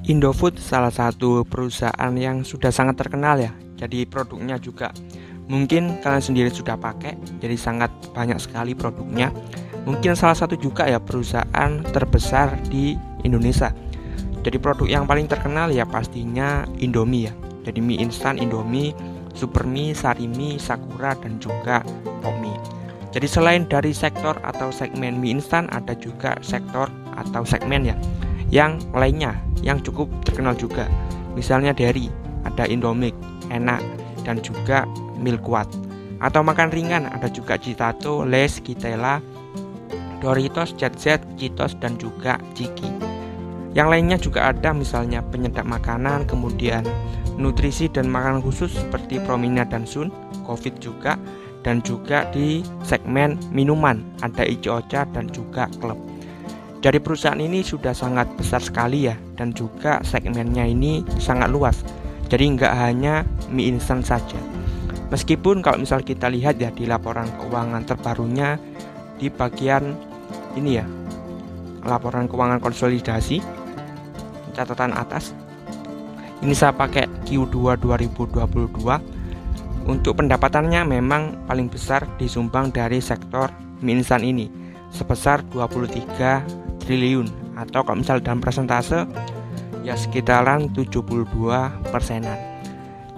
Indofood salah satu perusahaan yang sudah sangat terkenal ya. Jadi produknya juga mungkin kalian sendiri sudah pakai. Jadi sangat banyak sekali produknya. Mungkin salah satu juga ya perusahaan terbesar di Indonesia. Jadi produk yang paling terkenal ya pastinya Indomie ya. Jadi mie instan Indomie, Supermie, Sarimi, Sakura, dan juga Popmie. Jadi selain dari sektor atau segmen mie instan, ada juga sektor atau segmen ya yang lainnya yang cukup terkenal juga. Misalnya dari ada Indomie, Enak, dan juga Milkuat. Atau makan ringan ada juga Citato, Lay's, Kitela, Doritos, ZZ, Cheetos, dan juga Ciki. Yang lainnya juga ada misalnya penyedap makanan, kemudian nutrisi dan makanan khusus seperti Promina dan Sun, Covid juga, dan juga di segmen minuman ada Ichi-Ocha dan juga Club. Jadi perusahaan ini sudah sangat besar sekali ya, dan juga segmennya ini sangat luas. Jadi nggak hanya mie instan saja. Meskipun kalau misal kita lihat ya di laporan keuangan terbarunya di bagian ini ya, laporan keuangan konsolidasi catatan atas. Ini saya pakai Q2 2022. Untuk pendapatannya memang paling besar disumbang dari sektor mie instan ini sebesar 23 triliun, atau kalau misal dalam persentase ya sekitaran 72%-an.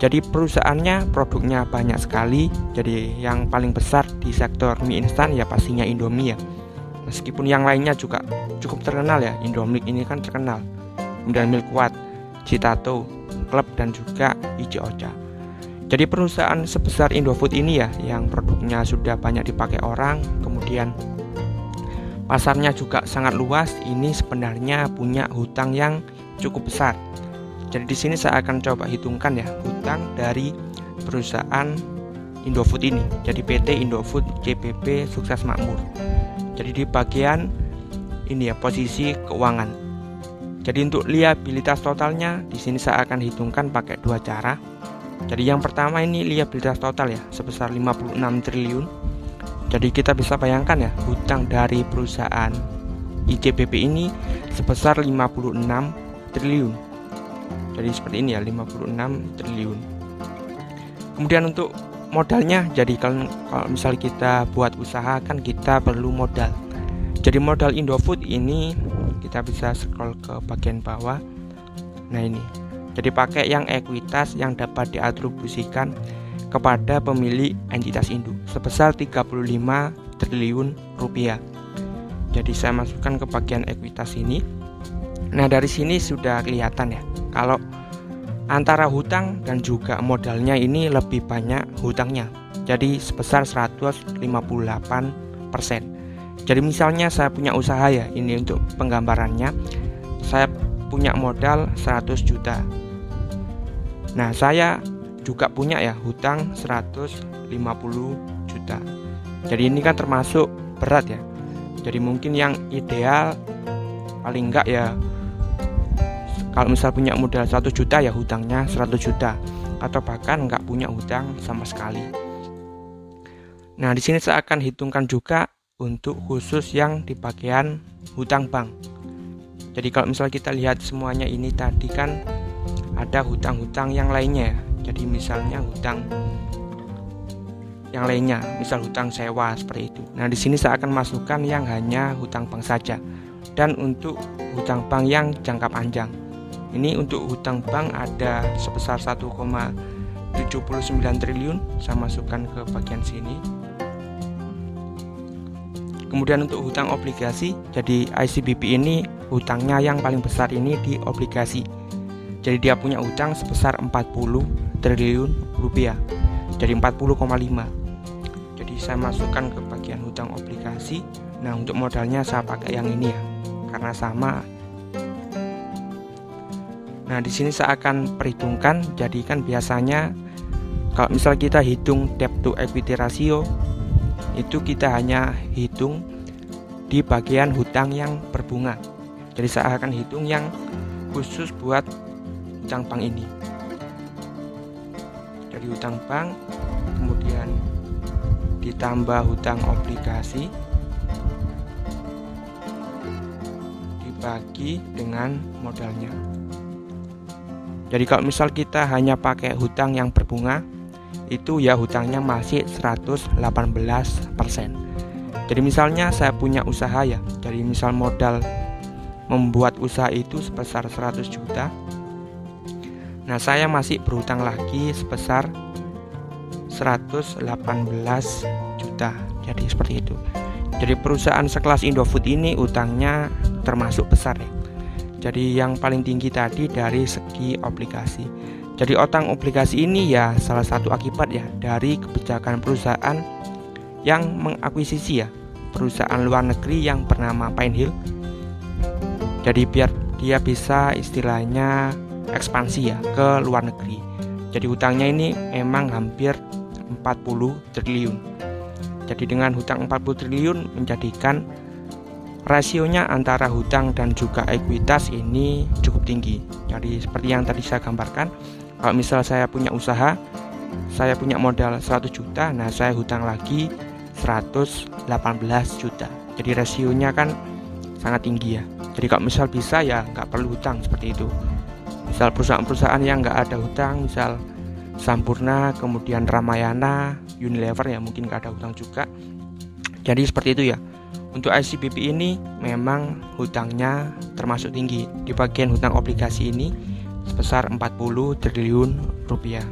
Jadi perusahaannya produknya banyak sekali. Jadi yang paling besar di sektor mie instan ya pastinya Indomie ya. Meskipun yang lainnya juga cukup terkenal ya. Indomie ini kan terkenal. Kemudian Milkuat, Citato, Club, dan juga Ichi-Ocha. Jadi perusahaan sebesar Indofood ini ya yang produknya sudah banyak dipakai orang, kemudian pasarnya juga sangat luas, ini sebenarnya punya hutang yang cukup besar. Jadi di sini saya akan coba hitungkan ya hutang dari perusahaan Indofood ini. Jadi PT Indofood CPP Sukses Makmur. Jadi di bagian ini ya posisi keuangan. Jadi untuk liabilitas totalnya di sini saya akan hitungkan pakai dua cara. Jadi yang pertama ini liabilitas total ya sebesar 56 triliun. Jadi kita bisa bayangkan ya hutang dari perusahaan ICBP ini sebesar 56 triliun. Jadi seperti ini ya 56 triliun. Kemudian untuk modalnya, jadi kalau misal kita buat usaha kan kita perlu modal. Jadi modal Indofood ini kita bisa scroll ke bagian bawah. Nah ini. Jadi pakai yang ekuitas yang dapat diatribusikan kepada pemilik entitas induk sebesar 35 triliun rupiah. Jadi saya masukkan ke bagian ekuitas ini. Nah dari sini sudah kelihatan ya kalau antara hutang dan juga modalnya ini lebih banyak hutangnya. Jadi sebesar 158%. Jadi misalnya saya punya usaha ya, ini untuk penggambarannya. Saya punya modal 100 juta. Nah saya juga punya ya hutang 150 juta. Jadi ini kan termasuk berat ya. Jadi mungkin yang ideal paling enggak ya kalau misal punya modal 1 juta ya hutangnya 100 juta, atau bahkan enggak punya hutang sama sekali. Nah di sini saya akan hitungkan juga untuk khusus yang di bagian hutang bank. Jadi kalau misal kita lihat semuanya ini tadi kan ada hutang-hutang yang lainnya ya. Jadi misalnya hutang yang lainnya, misal hutang sewa seperti itu. Nah, di sini saya akan masukkan yang hanya hutang bank saja. Dan untuk hutang bank yang jangka panjang. Ini untuk hutang bank ada sebesar 1,79 triliun. Saya masukkan ke bagian sini. Kemudian untuk hutang obligasi, jadi ICBP ini hutangnya yang paling besar ini di obligasi. Jadi dia punya hutang sebesar 40 triliun rupiah. Jadi 40,5. Jadi saya masukkan ke bagian hutang obligasi. Nah, untuk modalnya saya pakai yang ini ya, karena sama. Nah, di sini saya akan perhitungkan. Jadi kan biasanya kalau misal kita hitung debt to equity ratio, itu kita hanya hitung di bagian hutang yang berbunga. Jadi saya akan hitung yang khusus buat hutang bank ini. Jadi hutang bank, kemudian ditambah hutang obligasi, dibagi dengan modalnya. Jadi kalau misal kita hanya pakai hutang yang berbunga, itu ya hutangnya masih 118%. Jadi misalnya saya punya usaha ya, jadi misal modal membuat usaha itu sebesar 100 juta. Nah, saya masih berhutang lagi sebesar 118 juta. Jadi seperti itu. Jadi perusahaan sekelas Indofood ini utangnya termasuk besar ya. Jadi yang paling tinggi tadi dari segi obligasi. Jadi utang obligasi ini ya salah satu akibat ya dari kebijakan perusahaan yang mengakuisisi ya perusahaan luar negeri yang bernama Pinehill. Jadi biar dia bisa istilahnya ekspansi ya ke luar negeri. Jadi hutangnya ini memang hampir 40 triliun. Jadi dengan hutang 40 triliun menjadikan rasionya antara hutang dan juga ekuitas ini cukup tinggi. Jadi seperti yang tadi saya gambarkan, kalau misal saya punya usaha, saya punya modal 100 juta, nah saya hutang lagi 118 juta. Jadi rasionya kan sangat tinggi ya. Jadi kalau misal bisa ya nggak perlu hutang seperti itu. Misal perusahaan-perusahaan yang nggak ada hutang, misal Sampurna, kemudian Ramayana, Unilever ya mungkin nggak ada hutang juga. Jadi seperti itu ya. Untuk ICBP ini memang hutangnya termasuk tinggi di bagian hutang obligasi ini sebesar 40 triliun rupiah.